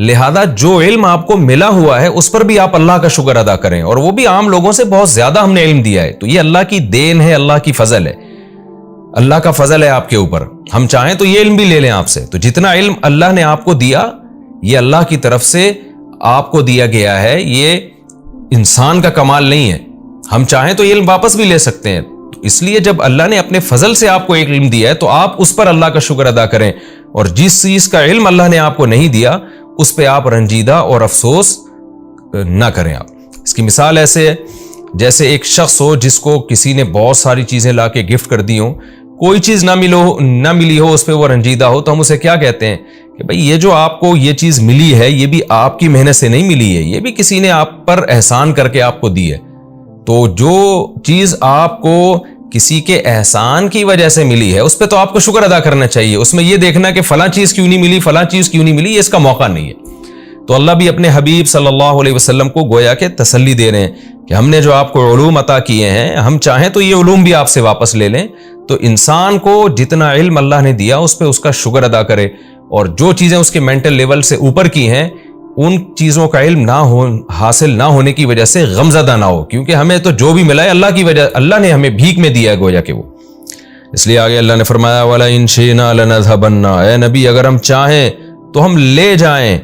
لہذا جو علم آپ کو ملا ہوا ہے اس پر بھی آپ اللہ کا شکر ادا کریں, اور وہ بھی عام لوگوں سے بہت زیادہ ہم نے علم دیا ہے. تو یہ اللہ کی دین ہے, اللہ کی فضل ہے, اللہ کا فضل ہے آپ کے اوپر. ہم چاہیں تو یہ علم بھی لے لیں آپ سے. تو جتنا علم اللہ نے آپ کو دیا یہ اللہ کی طرف سے آپ کو دیا گیا ہے, یہ انسان کا کمال نہیں ہے. ہم چاہیں تو یہ علم واپس بھی لے سکتے ہیں. تو اس لیے جب اللہ نے اپنے فضل سے آپ کو ایک علم دیا ہے تو آپ اس پر اللہ کا شکر ادا کریں, اور جس چیز کا علم اللہ نے آپ کو نہیں دیا اس پہ آپ رنجیدہ اور افسوس نہ کریں. آپ اس کی مثال ایسے ہے جیسے ایک شخص ہو جس کو کسی نے بہت ساری چیزیں لا کے گفٹ کر دی ہوں, کوئی چیز نہ ملی ہو, اس پہ وہ رنجیدہ ہو, تو ہم اسے کیا کہتے ہیں کہ بھئی یہ جو آپ کو یہ چیز ملی ہے یہ بھی آپ کی محنت سے نہیں ملی ہے, یہ بھی کسی نے آپ پر احسان کر کے آپ کو دی ہے. تو جو چیز آپ کو کسی کے احسان کی وجہ سے ملی ہے اس پہ تو آپ کو شکر ادا کرنا چاہیے. اس میں یہ دیکھنا کہ فلاں چیز کیوں نہیں ملی, فلاں چیز کیوں نہیں ملی, یہ اس کا موقع نہیں ہے. تو اللہ بھی اپنے حبیب صلی اللہ علیہ وسلم کو گویا کہ تسلی دے رہے ہیں کہ ہم نے جو آپ کو علوم عطا کیے ہیں, ہم چاہیں تو یہ علوم بھی آپ سے واپس لے لیں. تو انسان کو جتنا علم اللہ نے دیا اس پہ اس کا شکر ادا کرے, اور جو چیزیں اس کے مینٹل لیول سے اوپر کی ہیں ان چیزوں کا علم حاصل نہ ہونے کی وجہ سے غمزدہ نہ ہو, کیونکہ ہمیں تو جو بھی ملا ہے اللہ کی وجہ, اللہ نے ہمیں بھیک میں دیا ہے گویا کہ وہ. اس لیے آگے اللہ نے فرمایا وَلَئِن شِئْنَا لَنَذْهَبَنَّ, اے نبی اگر ہم چاہیں تو ہم لے جائیں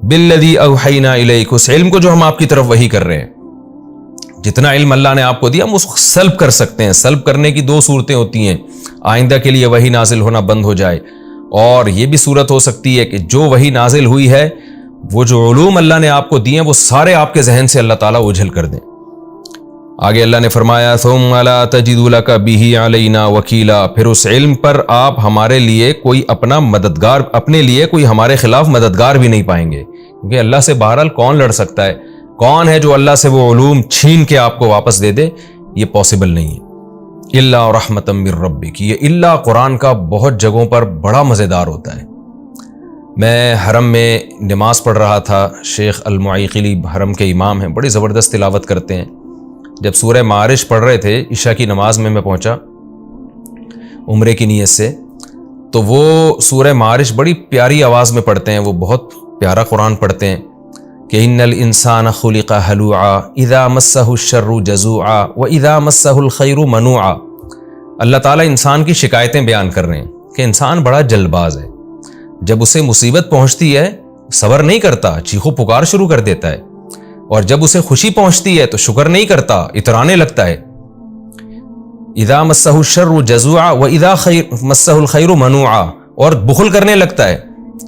بِالَّذِي أَوْحَيْنَا إِلَيْكَ, اس علم کو جو ہم آپ کی طرف وحی کر رہے ہیں. جتنا علم اللہ نے آپ کو دیا ہم اس کو سلب کر سکتے ہیں. سلب کرنے کی دو صورتیں ہوتی ہیں, آئندہ کے لیے وحی نازل ہونا بند ہو جائے, اور یہ بھی صورت ہو سکتی ہے کہ جو وحی نازل ہوئی ہے وہ جو علوم اللہ نے آپ کو دیے ہیں وہ سارے آپ کے ذہن سے اللہ تعالیٰ اجھل کر دیں. آگے اللہ نے فرمایا ثم لا تجد لك به علينا وکیلا, پھر اس علم پر آپ ہمارے لیے کوئی اپنا مددگار, اپنے لیے کوئی ہمارے خلاف مددگار بھی نہیں پائیں گے, کیونکہ اللہ سے بہرحال کون لڑ سکتا ہے, کون ہے جو اللہ سے وہ علوم چھین کے آپ کو واپس دے دے, یہ پاسبل نہیں ہے. الا رحمتا من ربک, یہ الا قرآن کا بہت جگہوں پر بڑا مزیدار ہوتا ہے. میں حرم میں نماز پڑھ رہا تھا, شیخ المعیقلی حرم کے امام ہیں, بڑی زبردست تلاوت کرتے ہیں. جب سورہ معارج پڑھ رہے تھے عشاء کی نماز میں پہنچا عمرے کی نیت سے, تو وہ سورہ معارج بڑی پیاری آواز میں پڑھتے ہیں, وہ بہت پیارا قرآن پڑھتے ہیں کہ ان الانسان خلق ہلوعا اذا مسہ الشر جزوعا واذا مسہ الخیر منوعا. اللہ تعالیٰ انسان کی شکایتیں بیان کر رہے ہیں کہ انسان بڑا جلد باز ہے, جب اسے مصیبت پہنچتی ہے صبر نہیں کرتا, چیخو پکار شروع کر دیتا ہے, اور جب اسے خوشی پہنچتی ہے تو شکر نہیں کرتا, اترانے لگتا ہے. اذا مسہ الشر جزوعا واذا مسہ الخیر منوعا, اور بخل کرنے لگتا ہے.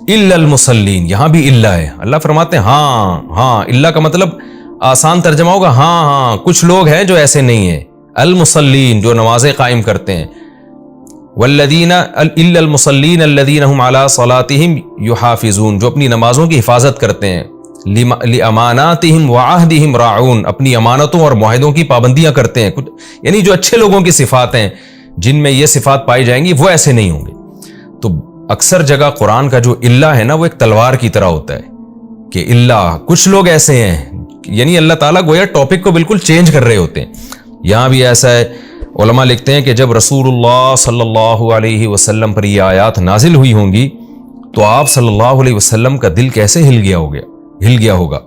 الا المصلین, یہاں بھی الا ہے, اللہ فرماتے ہیں ہاں, الا کا مطلب آسان ترجمہ ہوگا ہاں, کچھ لوگ ہیں جو ایسے نہیں ہیں. المصلین, جو نمازیں قائم کرتے ہیں. والذین الا المصلین الذین هم علی صلاتهم یحافظون, جو اپنی نمازوں کی حفاظت کرتے ہیں. لاماناتهم وعہدهم راعون, اپنی امانتوں اور معاہدوں کی پابندیاں کرتے ہیں. یعنی جو اچھے لوگوں کی صفات ہیں جن میں یہ صفات پائی جائیں گی وہ ایسے نہیں ہوں گے. تو اکثر جگہ قرآن کا جو اللہ ہے نا وہ ایک تلوار کی طرح ہوتا ہے کہ اللہ, کچھ لوگ ایسے ہیں, یعنی اللہ تعالیٰ گویا ٹاپک کو بالکل چینج کر رہے ہوتے ہیں. یہاں بھی ایسا ہے, علماء لکھتے ہیں کہ جب رسول اللہ صلی اللہ علیہ وسلم پر یہ آیات نازل ہوئی ہوں گی تو آپ صلی اللہ علیہ وسلم کا دل کیسے ہل گیا ہوگا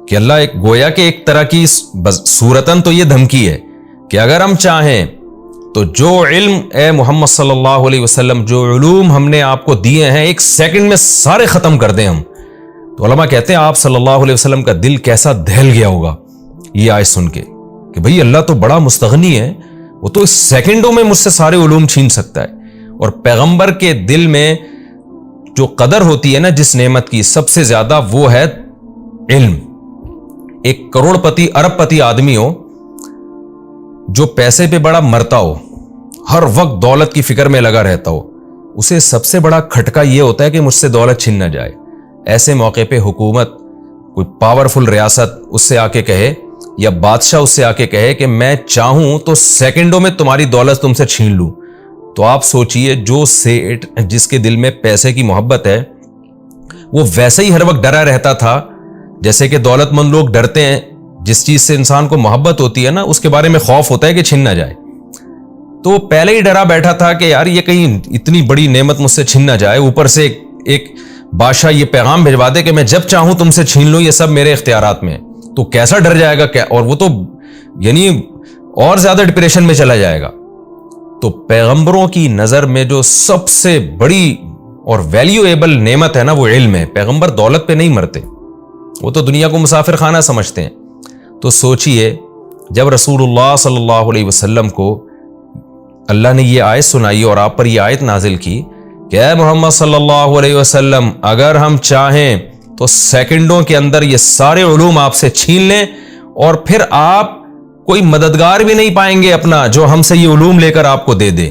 کہ اللہ ایک گویا کہ ایک طرح کی صورتاً تو یہ دھمکی ہے کہ اگر ہم چاہیں تو جو علم اے محمد صلی اللہ علیہ وسلم, جو علوم ہم نے آپ کو دیے ہیں ایک سیکنڈ میں سارے ختم کر دیں ہم. تو علماء کہتے ہیں آپ صلی اللہ علیہ وسلم کا دل کیسا دہل گیا ہوگا یہ آیت سن کے کہ بھئی اللہ تو بڑا مستغنی ہے, وہ تو سیکنڈوں میں مجھ سے سارے علوم چھین سکتا ہے. اور پیغمبر کے دل میں جو قدر ہوتی ہے نا جس نعمت کی, سب سے زیادہ وہ ہے علم. ایک کروڑ پتی ارب پتی آدمی ہو جو پیسے پہ بڑا مرتا ہو, ہر وقت دولت کی فکر میں لگا رہتا ہو, اسے سب سے بڑا کھٹکا یہ ہوتا ہے کہ مجھ سے دولت چھن نہ جائے. ایسے موقع پہ حکومت, کوئی پاورفل ریاست اس سے آ کے کہے یا بادشاہ اس سے آ کے کہے کہ میں چاہوں تو سیکنڈوں میں تمہاری دولت تم سے چھین لوں, تو آپ سوچئے جو سیٹ جس کے دل میں پیسے کی محبت ہے وہ ویسے ہی ہر وقت ڈرا رہتا تھا جیسے کہ دولت مند لوگ ڈرتے ہیں. جس چیز سے انسان کو محبت ہوتی ہے نا اس کے بارے میں خوف ہوتا ہے کہ چھن نہ جائے. تو وہ پہلے ہی ڈرا بیٹھا تھا کہ یار یہ کہیں اتنی بڑی نعمت مجھ سے چھن نہ جائے, اوپر سے ایک بادشاہ یہ پیغام بھجوا دے کہ میں جب چاہوں تم سے چھین لوں، یہ سب میرے اختیارات میں، تو کیسا ڈر جائے گا، اور وہ تو یعنی اور زیادہ ڈپریشن میں چلا جائے گا۔ تو پیغمبروں کی نظر میں جو سب سے بڑی اور ویلیویبل نعمت ہے نا، وہ علم ہے۔ پیغمبر دولت پہ نہیں مرتے، وہ تو دنیا کو مسافر خانہ سمجھتے ہیں۔ تو سوچئے جب رسول اللہ صلی اللہ علیہ وسلم کو اللہ نے یہ آیت سنائی اور آپ پر یہ آیت نازل کی کہ اے محمد صلی اللہ علیہ وسلم، اگر ہم چاہیں تو سیکنڈوں کے اندر یہ سارے علوم آپ سے چھین لیں، اور پھر آپ کوئی مددگار بھی نہیں پائیں گے اپنا جو ہم سے یہ علوم لے کر آپ کو دے دے،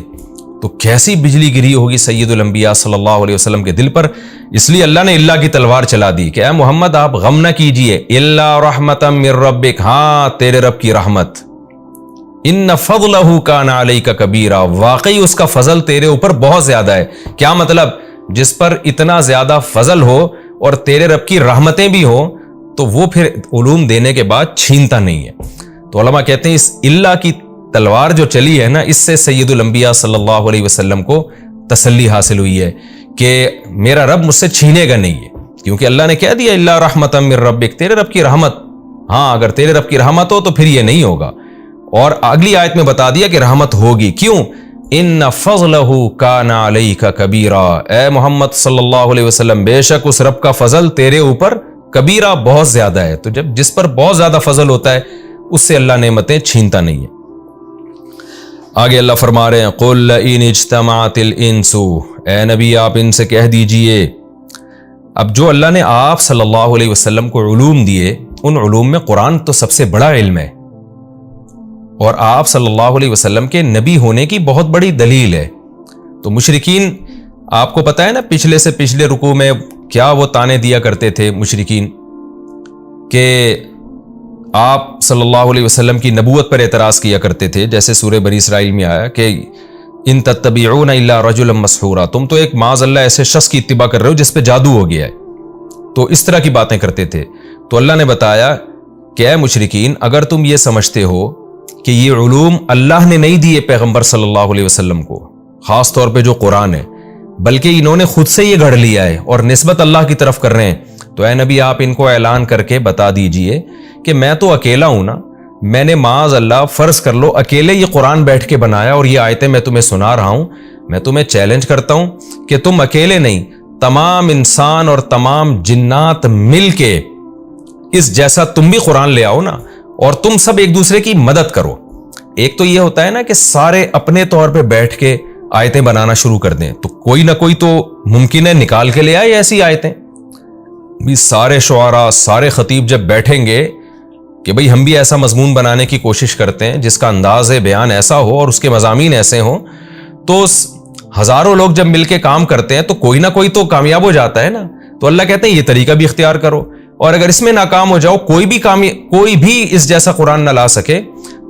تو کیسی بجلی گری ہوگی سید الانبیاء صلی اللہ علیہ وسلم کے دل پر۔ اس لیے اللہ نے اللہ کی تلوار چلا دی کہ اے محمد آپ غم نہ کیجئے، الا رحمتا من ربک، ہاں تیرے رب کی رحمت، ان فضلہ کان علیک کبیرا، واقعی اس کا فضل تیرے اوپر بہت زیادہ ہے۔ کیا مطلب؟ جس پر اتنا زیادہ فضل ہو اور تیرے رب کی رحمتیں بھی ہوں تو وہ پھر علوم دینے کے بعد چھینتا نہیں ہے۔ تو علماء کہتے ہیں اس اللہ کی تلوار جو چلی ہے نا، اس سے سید الانبیاء صلی اللہ علیہ وسلم کو تسلی حاصل ہوئی ہے کہ میرا رب مجھ سے چھینے گا نہیں ہے، کیونکہ اللہ نے کہہ دیا اللہ رحمت من ربک، تیرے رب کی رحمت، ہاں اگر تیرے رب کی رحمت ہو تو پھر یہ نہیں ہوگا۔ اور اگلی آیت میں بتا دیا کہ رحمت ہوگی، کیوں؟ ان فضلہ کان علیک کبیرا، اے محمد صلی اللہ علیہ وسلم بے شک اس رب کا فضل تیرے اوپر کبیرہ بہت زیادہ ہے۔ تو جب جس پر بہت زیادہ فضل ہوتا ہے اس سے اللہ نعمتیں چھینتا نہیں ہے۔ آگے اللہ فرما رہے ہیں قل ان اجتمعت الانس، اے نبی آپ ان سے کہہ دیجئے، اب جو اللہ نے آپ صلی اللہ علیہ وسلم کو علوم دیے، ان علوم میں قرآن تو سب سے بڑا علم ہے، اور آپ صلی اللہ علیہ وسلم کے نبی ہونے کی بہت بڑی دلیل ہے۔ تو مشرکین، آپ کو پتہ ہے نا پچھلے سے پچھلے رکوع میں کیا وہ تانے دیا کرتے تھے مشرکین، کہ آپ صلی اللہ علیہ وسلم کی نبوت پر اعتراض کیا کرتے تھے، جیسے سورہ بنی اسرائیل میں آیا کہ ان تتبعون الا رجلا مسحورا، تم تو ایک معاذ اللہ ایسے شخص کی اتباع کر رہے ہو جس پہ جادو ہو گیا ہے۔ تو اس طرح کی باتیں کرتے تھے۔ تو اللہ نے بتایا کہ اے مشرکین، اگر تم یہ سمجھتے ہو کہ یہ علوم اللہ نے نہیں دیے پیغمبر صلی اللہ علیہ وسلم کو، خاص طور پہ جو قرآن ہے، بلکہ انہوں نے خود سے یہ گھڑ لیا ہے اور نسبت اللہ کی طرف کر رہے ہیں، تو اے نبی آپ ان کو اعلان کر کے بتا دیجئے کہ میں تو اکیلا ہوں نا، میں نے معاذ اللہ فرض کر لو اکیلے یہ قرآن بیٹھ کے بنایا اور یہ آیتیں میں تمہیں سنا رہا ہوں، میں تمہیں چیلنج کرتا ہوں کہ تم اکیلے نہیں، تمام انسان اور تمام جنات مل کے اس جیسا تم بھی قرآن لے آؤ نا، اور تم سب ایک دوسرے کی مدد کرو۔ ایک تو یہ ہوتا ہے نا کہ سارے اپنے طور پہ بیٹھ کے آیتیں بنانا شروع کر دیں، تو کوئی نہ کوئی تو ممکن ہے نکال کے لے آئے ایسی آیتیں۔ بھی سارے شعراء، سارے خطیب جب بیٹھیں گے کہ بھئی ہم بھی ایسا مضمون بنانے کی کوشش کرتے ہیں جس کا انداز بیان ایسا ہو اور اس کے مضامین ایسے ہوں، تو ہزاروں لوگ جب مل کے کام کرتے ہیں تو کوئی نہ کوئی تو کامیاب ہو جاتا ہے نا۔ تو اللہ کہتے ہیں یہ طریقہ بھی اختیار کرو، اور اگر اس میں ناکام ہو جاؤ، کوئی بھی اس جیسا قرآن نہ لا سکے،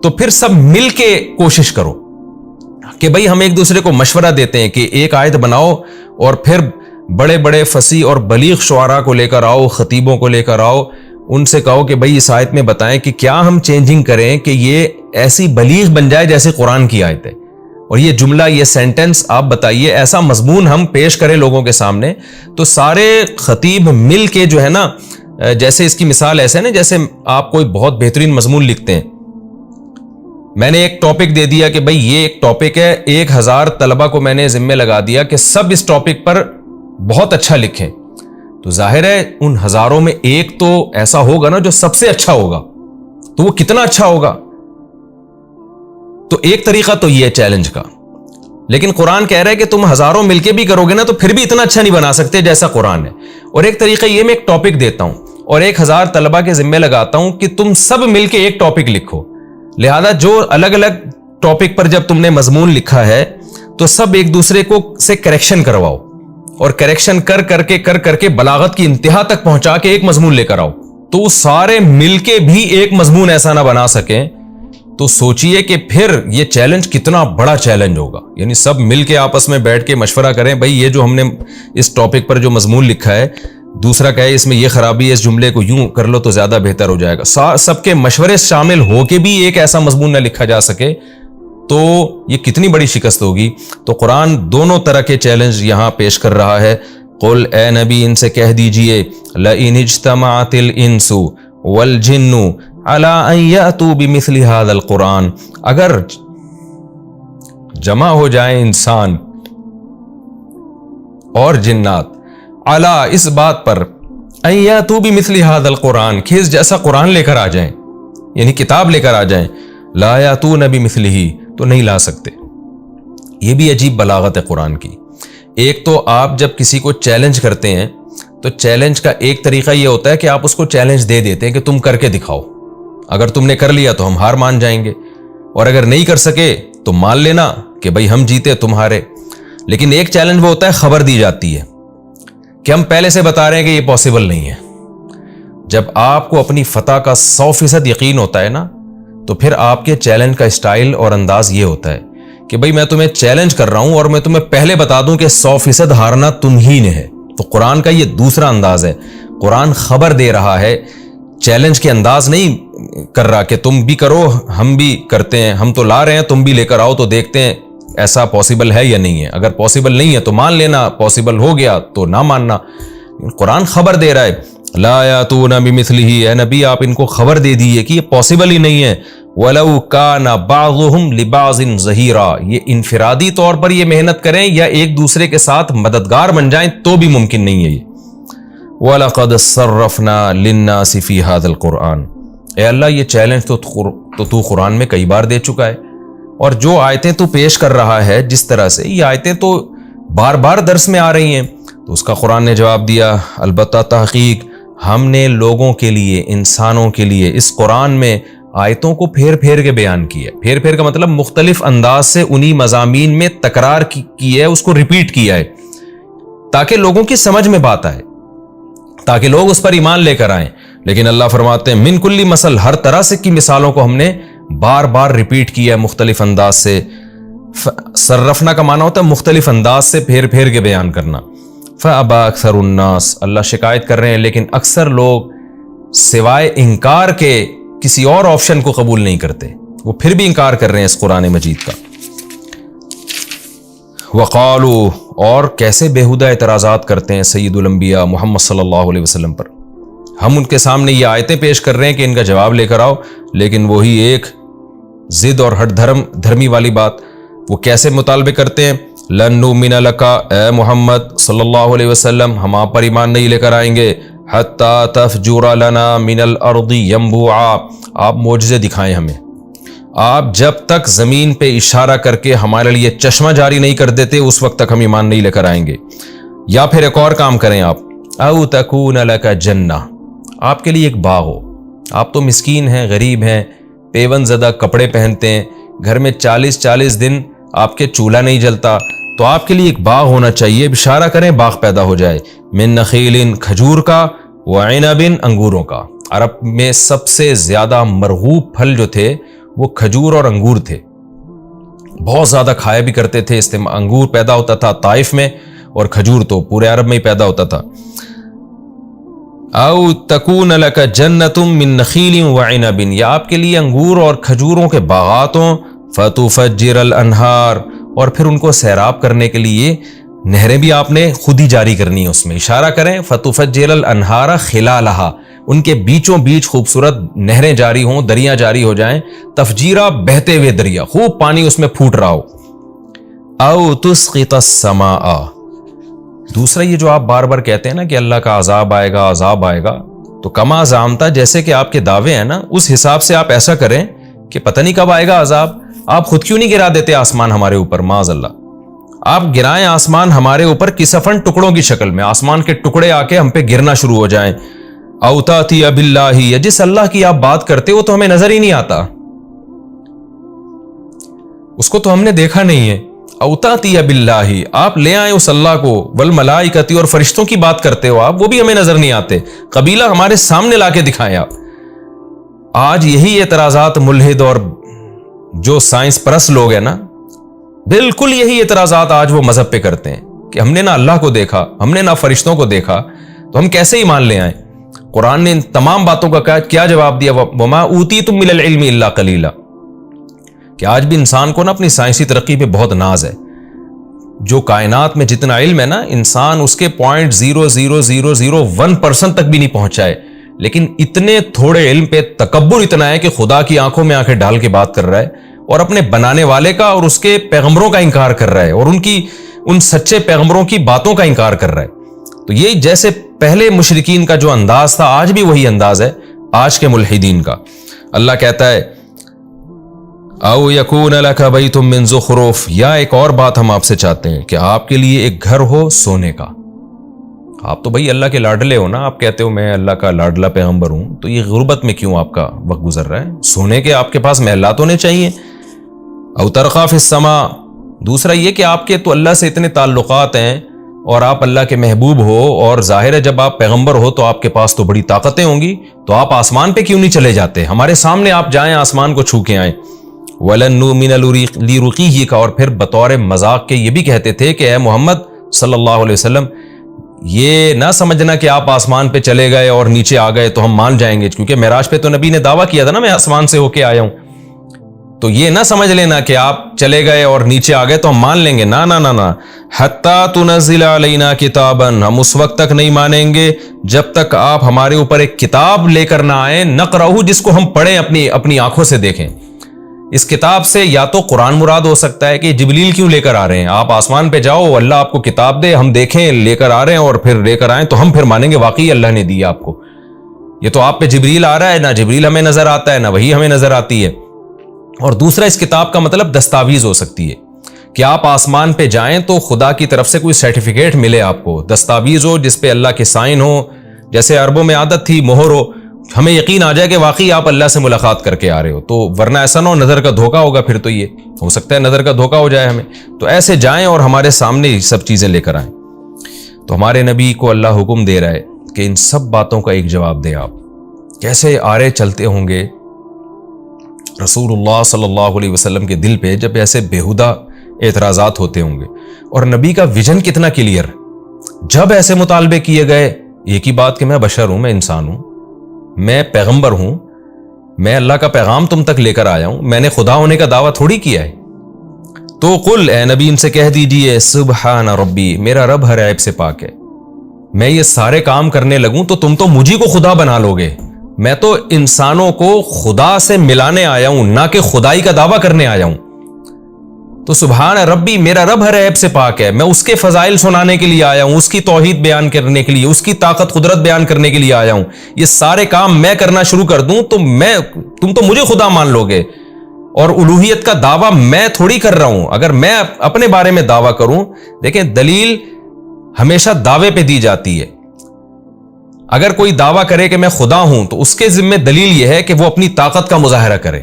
تو پھر سب مل کے کوشش کرو کہ بھئی ہم ایک دوسرے کو مشورہ دیتے ہیں کہ ایک آیت بناؤ، اور پھر بڑے بڑے فصیح اور بلیغ شعراء کو لے کر آؤ، خطیبوں کو لے کر آؤ، ان سے کہو کہ بھئی اس آیت میں بتائیں کہ کیا ہم چینجنگ کریں کہ یہ ایسی بلیغ بن جائے جیسے قرآن کی آیت ہے، اور یہ جملہ، یہ سینٹنس آپ بتائیے، ایسا مضمون ہم پیش کریں لوگوں کے سامنے۔ تو سارے خطیب مل کے جو ہے نا، جیسے اس کی مثال ایسے نا جیسے آپ کوئی بہت بہترین مضمون لکھتے ہیں، میں نے ایک ٹاپک دے دیا کہ بھئی یہ ایک ٹاپک ہے، 1000 طلبہ کو میں نے ذمہ لگا دیا کہ سب اس ٹاپک پر بہت اچھا لکھیں، تو ظاہر ہے ان ہزاروں میں ایک تو ایسا ہوگا نا جو سب سے اچھا ہوگا، تو وہ کتنا اچھا ہوگا۔ تو ایک طریقہ تو یہ ہے چیلنج کا، لیکن قرآن کہہ رہا ہے کہ تم ہزاروں مل کے بھی کرو گے نا تو پھر بھی اتنا اچھا نہیں بنا سکتے جیسا قرآن ہے۔ اور ایک طریقہ یہ، میں ایک ٹاپک دیتا ہوں اور 1000 طلبہ کے ذمہ لگاتا ہوں کہ تم سب مل کے ایک ٹاپک لکھو، لہذا جو الگ الگ ٹاپک پر جب تم نے مضمون لکھا ہے تو سب ایک دوسرے کو سے کریکشن کرواؤ، اور کریکشن کر کے بلاغت کی انتہا تک پہنچا کے ایک مضمون لے کر آؤ۔ تو وہ سارے مل کے بھی ایک مضمون ایسا نہ بنا سکیں، تو سوچئے کہ پھر یہ چیلنج کتنا بڑا چیلنج ہوگا۔ یعنی سب مل کے آپس میں بیٹھ کے مشورہ کریں، بھئی یہ جو ہم نے اس ٹاپک پر جو مضمون لکھا ہے، دوسرا کہے اس میں یہ خرابی ہے، اس جملے کو یوں کر لو تو زیادہ بہتر ہو جائے گا، سب کے مشورے شامل ہو کے بھی ایک ایسا مضمون نہ لکھا جا سکے تو یہ کتنی بڑی شکست ہوگی۔ تو قرآن دونوں طرح کے چیلنج یہاں پیش کر رہا ہے، قل اے نبی ان سے کہہ دیجئے لئن اجتمعت الانس والجن علی ان یأتوا بمثل هذا القرآن، اگر جمع ہو جائیں انسان اور جنات علی اس بات پر ان یأتوا بمثل هذا القرآن کہ اس جیسا قرآن لے کر آ جائیں، یعنی کتاب لے کر آ جائیں، لا یأتون بمثلہ تو نہیں لا سکتے۔ یہ بھی عجیب بلاغت ہے قرآن کی۔ ایک تو آپ جب کسی کو چیلنج کرتے ہیں تو چیلنج کا ایک طریقہ یہ ہوتا ہے کہ آپ اس کو چیلنج دے دیتے ہیں کہ تم کر کے دکھاؤ، اگر تم نے کر لیا تو ہم ہار مان جائیں گے، اور اگر نہیں کر سکے تو مان لینا کہ بھئی ہم جیتے تم ہارے۔ لیکن ایک چیلنج وہ ہوتا ہے خبر دی جاتی ہے کہ ہم پہلے سے بتا رہے ہیں کہ یہ پاسبل نہیں ہے۔ جب آپ کو اپنی فتح کا 100% یقین ہوتا ہے نا تو پھر آپ کے چیلنج کا اسٹائل اور انداز یہ ہوتا ہے کہ بھئی میں تمہیں چیلنج کر رہا ہوں اور میں تمہیں پہلے بتا دوں کہ 100% ہارنا تم ہی نے ہے۔ تو قرآن کا یہ دوسرا انداز ہے، قرآن خبر دے رہا ہے، چیلنج کے انداز نہیں کر رہا کہ تم بھی کرو ہم بھی کرتے ہیں، ہم تو لا رہے ہیں تم بھی لے کر آؤ تو دیکھتے ہیں ایسا پاسبل ہے یا نہیں ہے، اگر پاسبل نہیں ہے تو مان لینا، پاسبل ہو گیا تو نہ ماننا۔ قرآن خبر دے رہا ہے لا یاتون بمثلہ، اے نبی آپ ان کو خبر دے دیئے کہ یہ پاسبل ہی نہیں ہے۔ وَلَوْ كَانَ بَعْضُهُمْ لِبَعْضٍ ظَهِيرًا، یہ انفرادی طور پر یہ محنت کریں یا ایک دوسرے کے ساتھ مددگار بن جائیں تو بھی ممکن نہیں ہے یہ۔ وَلَقَدْ صَرَّفْنَا لِلنَّاسِ فِي هَذَا الْقُرْآنِ، اے اللہ یہ چیلنج تو قرآن میں کئی بار دے چکا ہے، اور جو آیتیں تو پیش کر رہا ہے جس طرح سے، یہ آیتیں تو بار بار درس میں آ رہی ہیں۔ تو اس کا قرآن نے جواب دیا البتہ تحقیق ہم نے لوگوں کے لیے، انسانوں کے لیے اس قرآن میں آیتوں کو پھیر پھیر کے بیان کیا ہے۔ پھیر پھیر کا مطلب مختلف انداز سے انہی مضامین میں تکرار کی ہے، اس کو ریپیٹ کیا ہے تاکہ لوگوں کی سمجھ میں بات آئے، تاکہ لوگ اس پر ایمان لے کر آئیں۔ لیکن اللہ فرماتے ہیں من کلی مثل، ہر طرح سے کی مثالوں کو ہم نے بار بار ریپیٹ کیا ہے مختلف انداز سے۔ صرفنا کا معنی ہوتا ہے مختلف انداز سے پھیر پھیر کے بیان کرنا۔ فَأَبَى أَكْثَرُ النَّاسِ، اللہ شکایت کر رہے ہیں لیکن اکثر لوگ سوائے انکار کے کسی اور آپشن کو قبول نہیں کرتے، وہ پھر بھی انکار کر رہے ہیں اس قرآن مجید کا۔ وقالوا، اور کیسے بیہودہ اعتراضات کرتے ہیں سید الانبیاء محمد صلی اللہ علیہ وسلم پر۔ ہم ان کے سامنے یہ آیتیں پیش کر رہے ہیں کہ ان کا جواب لے کر آؤ، لیکن وہی ایک ضد اور ہٹ دھرمی والی بات، وہ کیسے مطالبے کرتے ہیں لن نؤمن لک، اے محمد صلی اللہ علیہ وسلم ہم آپ پر ایمان نہیں لے کر آئیں گے حتی تفجر لنا من الارض ینبوعا، آپ معجزے دکھائیں ہمیں، آپ جب تک زمین پہ اشارہ کر کے ہمارے لیے چشمہ جاری نہیں کر دیتے اس وقت تک ہم ایمان نہیں لے کر آئیں گے۔ یا پھر ایک اور کام کریں آپ، او تکون لک جنہ، آپ کے لیے ایک باغ ہو، آپ تو مسکین ہیں، غریب ہیں، پیون زدہ کپڑے پہنتے ہیں، گھر میں 40 دن آپ کے چولہا نہیں جلتا، تو آپ کے لیے ایک باغ ہونا چاہیے، اشارہ کریں باغ پیدا ہو جائے، من نخیل کھجور کا، وعنب انگوروں کا۔ عرب میں سب سے زیادہ مرغوب پھل جو تھے وہ کھجور اور انگور تھے، بہت زیادہ کھایا بھی کرتے تھے، انگور پیدا ہوتا تھا طائف میں اور کھجور تو پورے عرب میں ہی پیدا ہوتا تھا۔ او تکون لک جنت من نخیل وعنب، یا آپ کے لیے انگور اور کھجوروں کے باغات ہوں، فتفجر الانہار، اور پھر ان کو سیراب کرنے کے لیے نہریں بھی آپ نے خود ہی جاری کرنی ہے، اس میں اشارہ کریں فتفجر الانہار خلالہا، ان کے بیچوں بیچ خوبصورت نہریں جاری ہوں، دریاں جاری ہو جائیں، تفجیرہ بہتے ہوئے دریا، خوب پانی اس میں پھوٹ رہا ہو۔ او تسقط السماء، دوسرا یہ جو آپ بار بار کہتے ہیں نا کہ اللہ کا عذاب آئے گا عذاب آئے گا، تو کما زعمتا، جیسے کہ آپ کے دعوے ہیں نا اس حساب سے آپ ایسا کریں کہ پتہ نہیں کب آئے گا عذاب، آپ خود کیوں نہیں گرا دیتے آسمان ہمارے اوپر، معاذ اللہ، آپ گرائیں آسمان ہمارے اوپر کسفن ٹکڑوں کی شکل میں، آسمان کے ٹکڑے آ کے ہم پہ گرنا شروع ہو جائیں۔ او تاتی باللہ، یا جس اللہ کی آپ بات کرتے ہو تو ہمیں نظر ہی نہیں آتا، اس کو تو ہم نے دیکھا نہیں ہے۔ او تاتی باللہ، آپ لے آئیں اس اللہ کو، والملائکۃ، اور فرشتوں کی بات کرتے ہو آپ، وہ بھی ہمیں نظر نہیں آتے، قبیلہ ہمارے سامنے لا کے دکھائیں آپ۔ آج یہی اعتراضات ملحد اور جو سائنس پرست لوگ ہیں نا، بالکل یہی اعتراضات آج وہ مذہب پہ کرتے ہیں کہ ہم نے نہ اللہ کو دیکھا، ہم نے نہ فرشتوں کو دیکھا، تو ہم کیسے ایمان لے آئیں۔ قرآن نے ان تمام باتوں کا کیا جواب دیا، وما اوتیتم من العلم الا قلیلا، کہ آج بھی انسان کو نا اپنی سائنسی ترقی پہ بہت ناز ہے، جو کائنات میں جتنا علم ہے نا، انسان اس کے 0.00001% تک بھی نہیں پہنچا ہے، لیکن اتنے تھوڑے علم پہ تکبر اتنا ہے کہ خدا کی آنکھوں میں آنکھیں ڈال کے بات کر رہا ہے اور اپنے بنانے والے کا اور اس کے پیغمبروں کا انکار کر رہا ہے اور ان سچے پیغمبروں کی باتوں کا انکار کر رہا ہے۔ تو یہ جیسے پہلے مشرکین کا جو انداز تھا، آج بھی وہی انداز ہے آج کے ملحدین کا۔ اللہ کہتا ہے او یکون لک بیت من زخرف، یا ایک اور بات ہم آپ سے چاہتے ہیں کہ آپ کے لیے ایک گھر ہو سونے کا۔ آپ تو بھائی اللہ کے لاڈلے ہو نا، آپ کہتے ہو میں اللہ کا لاڈلا پیغمبر ہوں، تو یہ غربت میں کیوں آپ کا وقت گزر رہا ہے؟ سونے کے آپ کے پاس محلات ہونے چاہیے۔ او ترقی فی السماء، دوسرا یہ کہ آپ کے تو اللہ سے اتنے تعلقات ہیں اور آپ اللہ کے محبوب ہو، اور ظاہر ہے جب آپ پیغمبر ہو تو آپ کے پاس تو بڑی طاقتیں ہوں گی، تو آپ آسمان پہ کیوں نہیں چلے جاتے؟ ہمارے سامنے آپ جائیں، آسمان کو چھو کے آئیں۔ وَلَن نُؤْمِنَ لِرُقِيِّكَ، اور پھر بطور مذاق کے یہ بھی کہتے تھے کہ اے محمد صلی اللہ علیہ وسلم، یہ نہ سمجھنا کہ آپ آسمان پہ چلے گئے اور نیچے آ گئے تو ہم مان جائیں گے، کیونکہ معراج پہ تو نبی نے دعویٰ کیا تھا نا میں آسمان سے ہو کے آیا ہوں، تو یہ نہ سمجھ لینا کہ آپ چلے گئے اور نیچے آ گئے تو ہم مان لیں گے، نہ نہ نہ نہ، حتیٰ تنزل علینا کتابا، ہم اس وقت تک نہیں مانیں گے جب تک آپ ہمارے اوپر ایک کتاب لے کر نہ آئیں، نقرأہ، جس کو ہم پڑھیں، اپنی آنکھوں سے دیکھیں۔ اس کتاب سے یا تو قرآن مراد ہو سکتا ہے کہ جبریل کیوں لے کر آ رہے ہیں، آپ آسمان پہ جاؤ، اللہ آپ کو کتاب دے، ہم دیکھیں لے کر آ رہے ہیں اور پھر لے کر آئیں تو ہم پھر مانیں گے واقعی اللہ نے دی آپ کو۔ یہ تو آپ پہ جبریل آ رہا ہے، نہ جبریل ہمیں نظر آتا ہے نہ وہی ہمیں نظر آتی ہے۔ اور دوسرا، اس کتاب کا مطلب دستاویز ہو سکتی ہے کہ آپ آسمان پہ جائیں تو خدا کی طرف سے کوئی سرٹیفکیٹ ملے آپ کو، دستاویز ہو جس پہ اللہ کے سائن ہو، جیسے عربوں میں عادت تھی مہر ہو، ہمیں یقین آ جائے کہ واقعی آپ اللہ سے ملاقات کر کے آ رہے ہو، تو ورنہ ایسا نہ ہو نظر کا دھوکہ ہوگا، پھر تو یہ ہو سکتا ہے نظر کا دھوکہ ہو جائے ہمیں، تو ایسے جائیں اور ہمارے سامنے یہ سب چیزیں لے کر آئیں۔ تو ہمارے نبی کو اللہ حکم دے رہا ہے کہ ان سب باتوں کا ایک جواب دیں آپ، کیسے آرے چلتے ہوں گے رسول اللہ صلی اللہ علیہ وسلم کے دل پہ جب ایسے بیہودہ اعتراضات ہوتے ہوں گے، اور نبی کا ویژن کتنا کلیئر، جب ایسے مطالبے کیے گئے ایک ہی بات کہ میں بشر ہوں، میں انسان ہوں، میں پیغمبر ہوں، میں اللہ کا پیغام تم تک لے کر آیا ہوں، میں نے خدا ہونے کا دعویٰ تھوڑی کیا ہے۔ تو قل، اے نبی ان سے کہہ دیجئے، سبحان ربی، میرا رب ہر عیب سے پاک ہے، میں یہ سارے کام کرنے لگوں تو تم تو مجھے کو خدا بنا لو گے، میں تو انسانوں کو خدا سے ملانے آیا ہوں، نہ کہ خدائی کا دعویٰ کرنے آیا ہوں۔ تو سبحان ربی، میرا رب ہر عیب سے پاک ہے، میں اس کے فضائل سنانے کے لیے آیا ہوں، اس کی توحید بیان کرنے کے لیے، اس کی طاقت قدرت بیان کرنے کے لیے آیا ہوں۔ یہ سارے کام میں کرنا شروع کر دوں تو تم تو مجھے خدا مان لو گے، اور الوہیت کا دعویٰ میں تھوڑی کر رہا ہوں۔ اگر میں اپنے بارے میں دعویٰ کروں، دیکھیں دلیل ہمیشہ دعوے پہ دی جاتی ہے، اگر کوئی دعویٰ کرے کہ میں خدا ہوں تو اس کے ذمہ دلیل یہ ہے کہ وہ اپنی طاقت کا مظاہرہ کرے۔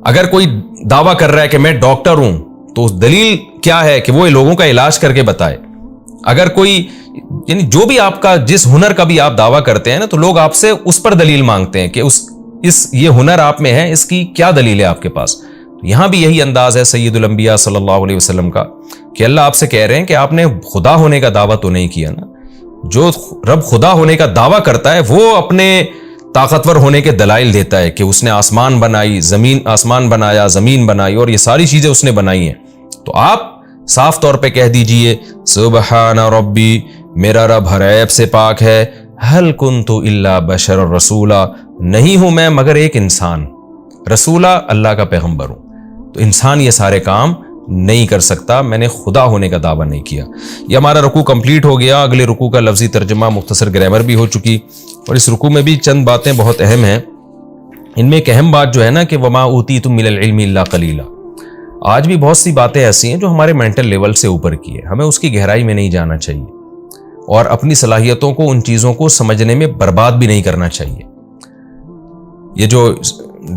اگر کوئی دعویٰ کر رہا ہے کہ میں ڈاکٹر ہوں تو دلیل کیا ہے کہ وہ لوگوں کا علاج کر کے بتائے۔ اگر کوئی یعنی جو بھی آپ کا جس ہنر کا بھی آپ دعویٰ کرتے ہیں نا، تو لوگ آپ سے اس پر دلیل مانگتے ہیں کہ یہ ہنر آپ میں ہے، اس کی کیا دلیل ہے آپ کے پاس۔ یہاں بھی یہی انداز ہے سید الانبیاء صلی اللہ علیہ وسلم کا کہ اللہ آپ سے کہہ رہے ہیں کہ آپ نے خدا ہونے کا دعویٰ تو نہیں کیا نا۔ جو رب خدا ہونے کا دعویٰ کرتا ہے وہ اپنے طاقتور ہونے کے دلائل دیتا ہے کہ اس نے آسمان بنایا، زمین بنائی، اور یہ ساری چیزیں اس نے بنائی ہیں۔ تو آپ صاف طور پہ کہہ دیجئے سبحان ربی، میرا رب ہر عیب سے پاک ہے، هل كنت الا بشر رسولا، نہیں ہوں میں مگر ایک انسان، رسولہ اللہ کا پیغمبر ہوں۔ تو انسان یہ سارے کام نہیں کر سکتا، میں نے خدا ہونے کا دعویٰ نہیں کیا۔ یہ ہمارا رکوع کمپلیٹ ہو گیا، اگلے رکوع کا لفظی ترجمہ، مختصر گرامر بھی ہو چکی، اور اس رکوع میں بھی چند باتیں بہت اہم ہیں۔ ان میں ایک اہم بات جو ہے نا کہ وما اوتیتم من العلم الا قلیلا، آج بھی بہت سی باتیں ایسی ہیں جو ہمارے مینٹل لیول سے اوپر کی ہے، ہمیں اس کی گہرائی میں نہیں جانا چاہیے، اور اپنی صلاحیتوں کو، ان چیزوں کو سمجھنے میں برباد بھی نہیں کرنا چاہیے۔ یہ جو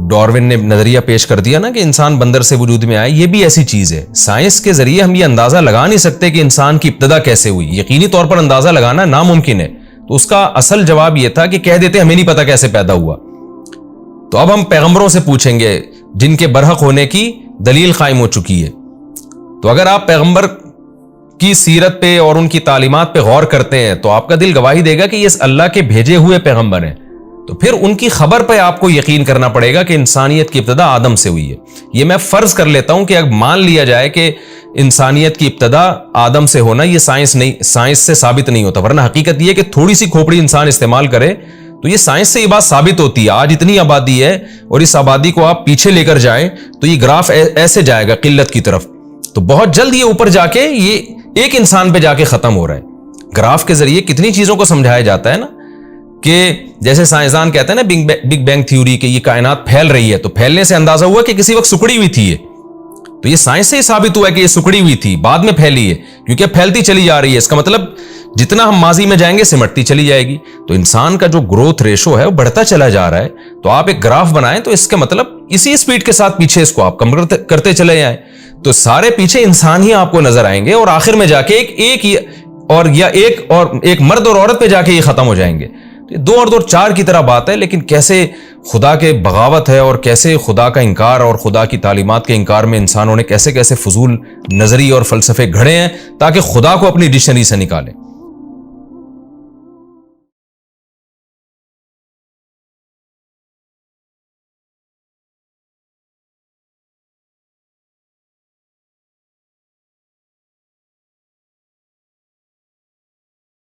ڈارون نے نظریہ پیش کر دیا نا کہ انسان بندر سے وجود میں آئے، یہ بھی ایسی چیز ہے۔ سائنس کے ذریعے ہم یہ اندازہ لگا نہیں سکتے کہ انسان کی ابتدا کیسے ہوئی، یقینی طور پر اندازہ لگانا ناممکن ہے۔ تو اس کا اصل جواب یہ تھا کہ کہہ دیتے ہمیں نہیں پتا کیسے پیدا ہوا۔ تو اب ہم پیغمبروں سے پوچھیں گے جن کے برحق ہونے کی دلیل قائم ہو چکی ہے۔ تو اگر آپ پیغمبر کی سیرت پہ اور ان کی تعلیمات پہ غور کرتے ہیں تو آپ کا دل گواہی دے گا کہ یہ اللہ کے بھیجے ہوئے پیغمبر ہیں، تو پھر ان کی خبر پہ آپ کو یقین کرنا پڑے گا کہ انسانیت کی ابتدا آدم سے ہوئی ہے۔ یہ میں فرض کر لیتا ہوں کہ اب مان لیا جائے کہ انسانیت کی ابتدا آدم سے ہونا یہ سائنس سے ثابت نہیں ہوتا، ورنہ حقیقت یہ کہ تھوڑی سی کھوپڑی انسان استعمال کرے تو یہ سائنس سے یہ بات ثابت ہوتی ہے۔ آج اتنی آبادی ہے اور اس آبادی کو آپ پیچھے لے کر جائیں تو یہ گراف ایسے جائے گا قلت کی طرف، تو بہت جلد یہ اوپر جا کے یہ ایک انسان پہ جا کے ختم ہو رہا ہے۔ گراف کے ذریعے کتنی چیزوں کو سمجھایا جاتا ہے نا، کہ جیسے سائنسدان کہتے ہیں نا بگ بینگ تھیوری کہ یہ کائنات پھیل رہی ہے، تو پھیلنے سے اندازہ ہوا کہ کسی وقت سکڑی ہوئی تھی یہ، تو یہ سائنس سے ہی ثابت ہوا ہے کہ یہ سکڑی ہوئی تھی، بعد میں پھیلی ہے، کیونکہ اب پھیلتی چلی جا رہی ہے۔ اس کا مطلب جتنا ہم ماضی میں جائیں گے سمٹتی چلی جائے گی، تو انسان کا جو گروتھ ریشو ہے وہ بڑھتا چلا جا رہا ہے۔ تو آپ ایک گراف بنائیں تو اس کا مطلب اسی سپیڈ کے ساتھ پیچھے اس کو آپ کم کرتے چلے جائیں، تو سارے پیچھے انسان ہی آپ کو نظر آئیں گے، اور آخر میں جا کے ایک مرد اور عورت پہ جا کے یہ ختم ہو جائیں گے۔ 2 اور 2 4 کی طرح بات ہے، لیکن کیسے خدا کے بغاوت ہے اور کیسے خدا کا انکار اور خدا کی تعلیمات کے انکار میں انسانوں نے کیسے فضول نظری اور فلسفے گھڑے ہیں تاکہ خدا کو اپنی ڈکشنری سے نکالیں۔